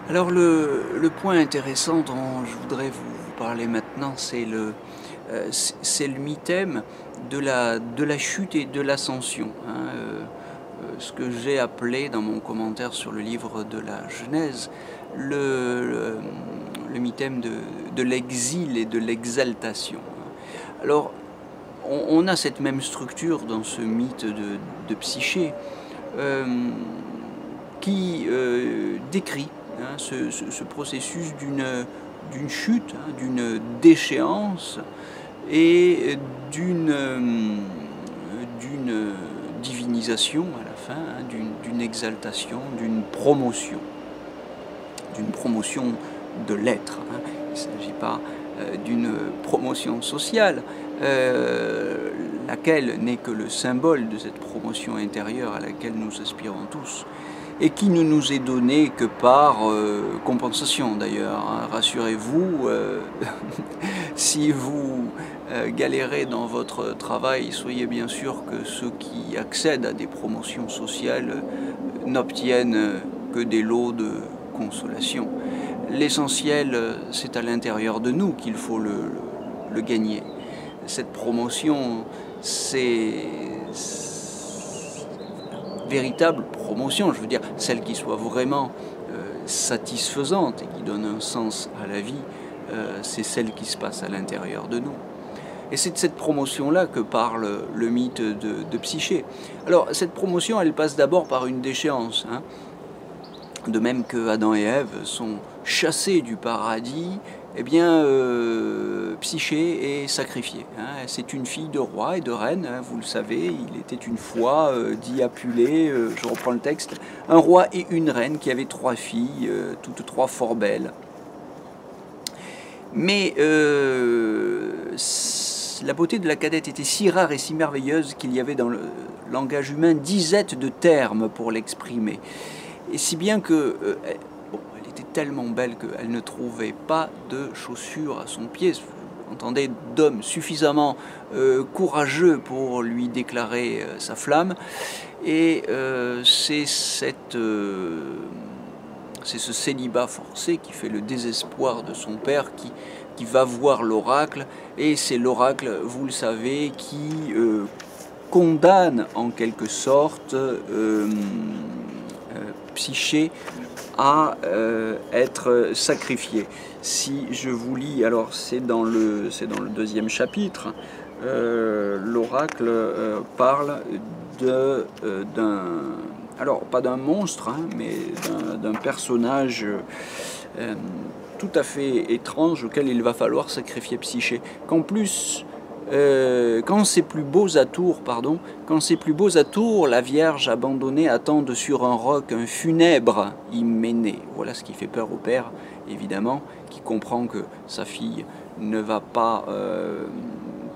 Alors le point intéressant dont je voudrais vous parler maintenant, c'est le mi-thème de la chute et de l'ascension, hein, ce que j'ai appelé dans mon commentaire sur le livre de la Genèse, le mi-thème de l'exil et de l'exaltation. Alors on a cette même structure dans ce mythe de Psyché, euh, qui décrit, hein, ce processus d'une chute, hein, d'une déchéance et d'une divinisation à la fin, hein, d'une exaltation, d'une promotion de l'être, hein. Il ne s'agit pas d'une promotion sociale, laquelle n'est que le symbole de cette promotion intérieure à laquelle nous aspirons tous, et qui ne nous est donnée que par compensation d'ailleurs, hein. Rassurez-vous, si vous galérez dans votre travail, soyez bien sûr que ceux qui accèdent à des promotions sociales n'obtiennent que des lots de consolation. L'essentiel, c'est à l'intérieur de nous qu'il faut le gagner. Cette promotion, c'est véritable promotion, je veux dire, celle qui soit vraiment satisfaisante et qui donne un sens à la vie, c'est celle qui se passe à l'intérieur de nous. Et c'est de cette promotion-là que parle le mythe de Psyché. Alors, cette promotion, elle passe d'abord par une déchéance, hein. De même que Adam et Ève sont chassés du paradis, eh bien, Psyché est sacrifiée, hein. C'est une fille de roi et de reine, hein, vous le savez, il était une fois, dit Apulée, je reprends le texte, un roi et une reine qui avaient 3 filles, toutes 3 fort belles. Mais la beauté de la cadette était si rare et si merveilleuse qu'il y avait dans le langage humain 10 de termes pour l'exprimer. Et si bien que, bon, elle était tellement belle qu'elle ne trouvait pas de chaussures à son pied. Entendez, d'homme suffisamment courageux pour lui déclarer sa flamme. Et c'est ce célibat forcé qui fait le désespoir de son père qui va voir l'oracle. Et c'est l'oracle, vous le savez, qui condamne en quelque sorte Psyché à être sacrifié. Si je vous lis, alors c'est dans le 2e chapitre, l'oracle parle alors pas d'un monstre, hein, mais d'un personnage tout à fait étrange auquel il va falloir sacrifier Psyché. Qu'en plus, quand ses plus beaux atours, la Vierge abandonnée attendent sur un roc un funèbre hyménée. Voilà ce qui fait peur au père, évidemment, qui comprend que sa fille ne va pas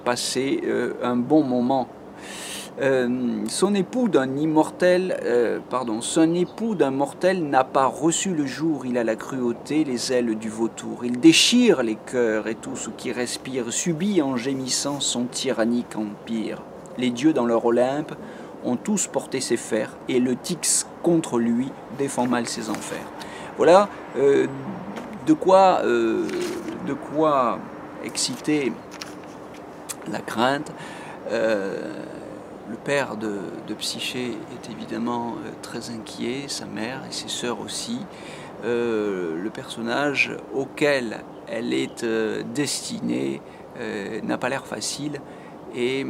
passer un bon moment. Son époux d'un mortel n'a pas reçu le jour, il a la cruauté, les ailes du vautour. Il déchire les cœurs et tout ce qui respire subit en gémissant son tyrannique empire. Les dieux dans leur Olympe ont tous porté ses fers et le Styx contre lui défend mal ses enfers. Voilà de quoi exciter la crainte. Le père de Psyché est évidemment très inquiet, sa mère et ses sœurs aussi. Le personnage auquel elle est destinée n'a pas l'air facile et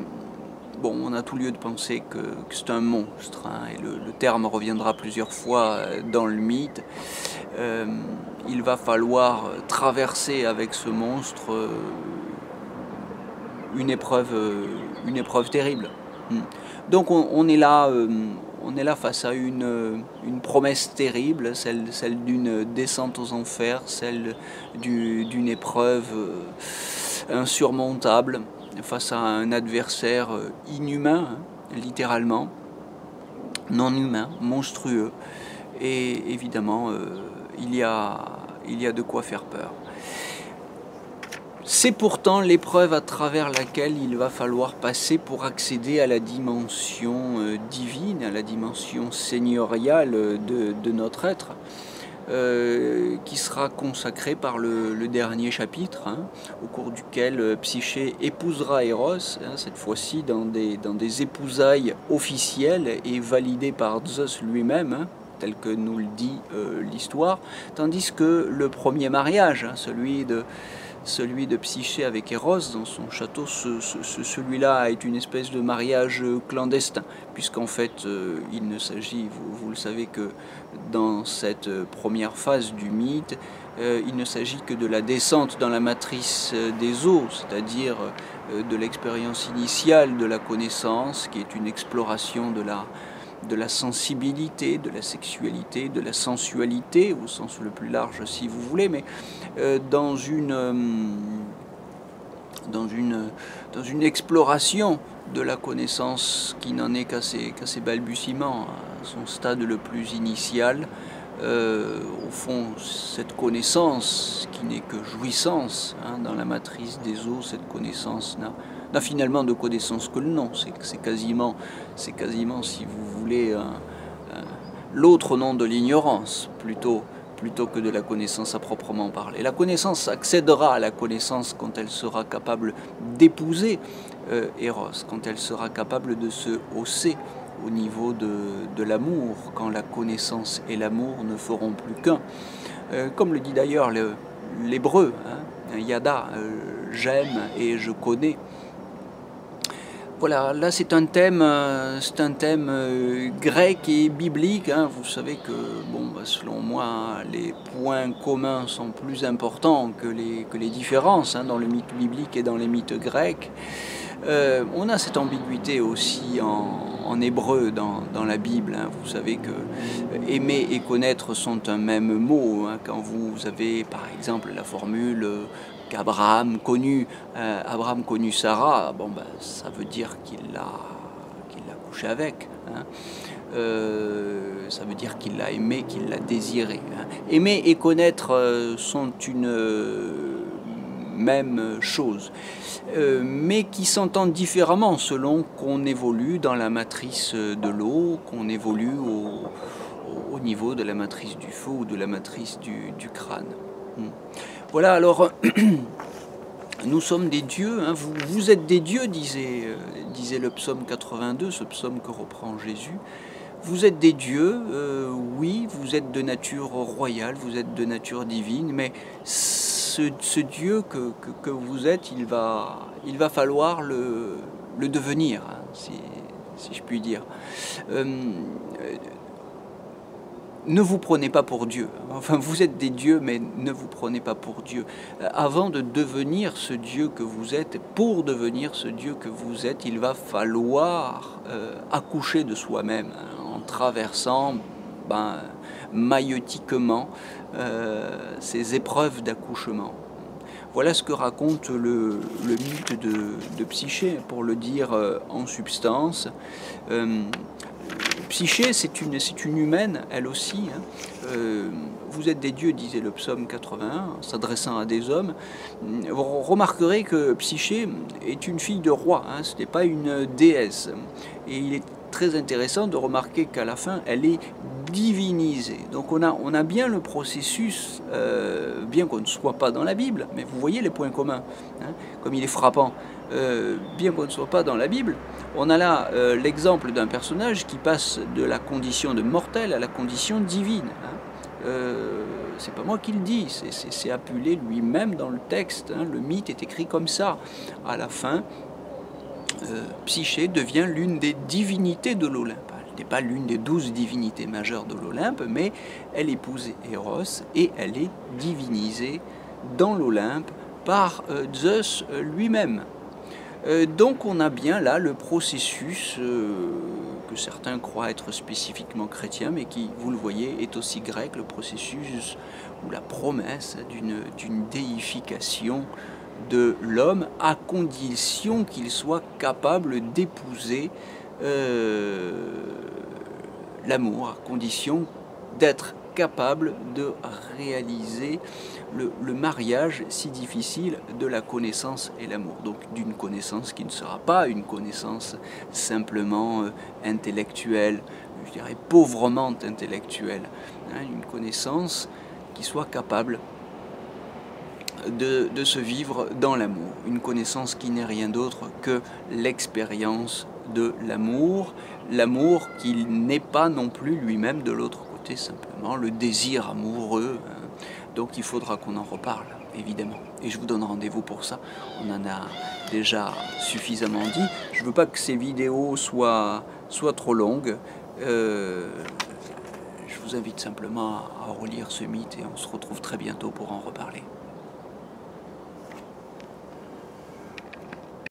bon, on a tout lieu de penser que c'est un monstre, hein, et le terme reviendra plusieurs fois dans le mythe. Il va falloir traverser avec ce monstre une épreuve terrible. Donc on est là face à une promesse terrible, celle d'une descente aux enfers, celle d'une épreuve insurmontable, face à un adversaire inhumain, hein, littéralement, non humain, monstrueux, et évidemment il y a de quoi faire peur. C'est pourtant l'épreuve à travers laquelle il va falloir passer pour accéder à la dimension divine, à la dimension seigneuriale de notre être. qui sera consacré par le dernier chapitre, hein, au cours duquel Psyché épousera Eros, hein, cette fois-ci dans des épousailles officielles et validées par Zeus lui-même, hein, tel que nous le dit l'histoire, tandis que le premier mariage, hein, celui de Psyché avec Eros dans son château, celui-là est une espèce de mariage clandestin, puisqu'en fait il ne s'agit, vous le savez, que dans cette première phase du mythe, il ne s'agit que de la descente dans la matrice des eaux, c'est-à-dire de l'expérience initiale de la connaissance, qui est une exploration de la sensibilité, de la sexualité, de la sensualité, au sens le plus large si vous voulez, mais dans une exploration de la connaissance qui n'en est qu'à ses balbutiements, à son stade le plus initial. Au fond, cette connaissance qui n'est que jouissance, hein, dans la matrice des eaux, cette connaissance n'a finalement de connaissance que le nom. C'est quasiment, si vous voulez, l'autre nom de l'ignorance, plutôt que de la connaissance à proprement parler. La connaissance accédera à la connaissance quand elle sera capable d'épouser Eros, quand elle sera capable de se hausser au niveau de l'amour, quand la connaissance et l'amour ne feront plus qu'un. Comme le dit d'ailleurs l'hébreu, hein, Yada, j'aime et je connais. Voilà, là c'est un thème grec et biblique, hein. Vous savez que, bon, selon moi, les points communs sont plus importants que les différences, hein, dans le mythe biblique et dans les mythes grecs. On a cette ambiguïté aussi en hébreu dans la Bible, hein. Vous savez que aimer et connaître sont un même mot, hein. Quand vous avez par exemple la formule qu'Abraham connut Sarah, bon, ben, ça veut dire qu'il l'a couché avec, hein. Ça veut dire qu'il l'a aimé, qu'il l'a désiré, hein. Aimer et connaître sont une même chose, mais qui s'entendent différemment selon qu'on évolue dans la matrice de l'eau, qu'on évolue au niveau de la matrice du feu ou de la matrice du crâne. Voilà, alors nous sommes des dieux, hein, vous êtes des dieux, disait le psaume 82, ce psaume que reprend Jésus. Vous êtes des dieux, oui, vous êtes de nature royale, vous êtes de nature divine, mais ce Dieu que vous êtes, il va falloir le devenir, hein, si je puis dire. Ne vous prenez pas pour Dieu. Enfin, vous êtes des dieux, mais ne vous prenez pas pour Dieu. Avant de devenir ce Dieu que vous êtes, pour devenir ce Dieu que vous êtes, il va falloir accoucher de soi-même, hein, en traversant maïotiquement ces épreuves d'accouchement. Voilà ce que raconte le mythe de Psyché, pour le dire en substance. Psyché, c'est une humaine, elle aussi, hein. Vous êtes des dieux, disait le psaume 81, s'adressant à des hommes. Vous remarquerez que Psyché est une fille de roi, hein, ce n'est pas une déesse. Et il est très intéressant de remarquer qu'à la fin, elle est divinisée. Donc on a bien le processus, bien qu'on ne soit pas dans la Bible, mais vous voyez les points communs, hein, comme il est frappant. Bien qu'on ne soit pas dans la Bible, on a là l'exemple d'un personnage qui passe de la condition de mortel à la condition divine, hein. C'est pas moi qui le dis, c'est Apulée lui-même dans le texte, hein. Le mythe est écrit comme ça. À la fin, Psyché devient l'une des divinités de l'Olympe. Elle n'est pas l'une des 12 divinités majeures de l'Olympe, mais elle épouse Eros et elle est divinisée dans l'Olympe par Zeus lui-même. Donc on a bien là le processus que certains croient être spécifiquement chrétien, mais qui, vous le voyez, est aussi grec, le processus ou la promesse d'une déification de l'homme, à condition qu'il soit capable d'épouser l'amour, à condition d'être capable de réaliser le mariage si difficile de la connaissance et l'amour. Donc d'une connaissance qui ne sera pas une connaissance simplement intellectuelle, je dirais, pauvrement intellectuelle, hein, une connaissance qui soit capable de se vivre dans l'amour, une connaissance qui n'est rien d'autre que l'expérience de l'amour, l'amour qui n'est pas non plus lui-même de l'autre côté, simplement le désir amoureux, hein. Donc il faudra qu'on en reparle, évidemment, et je vous donne rendez-vous pour ça. On en a déjà suffisamment dit. Je ne veux pas que ces vidéos soient trop longues. Je vous invite simplement à relire ce mythe et on se retrouve très bientôt pour en reparler.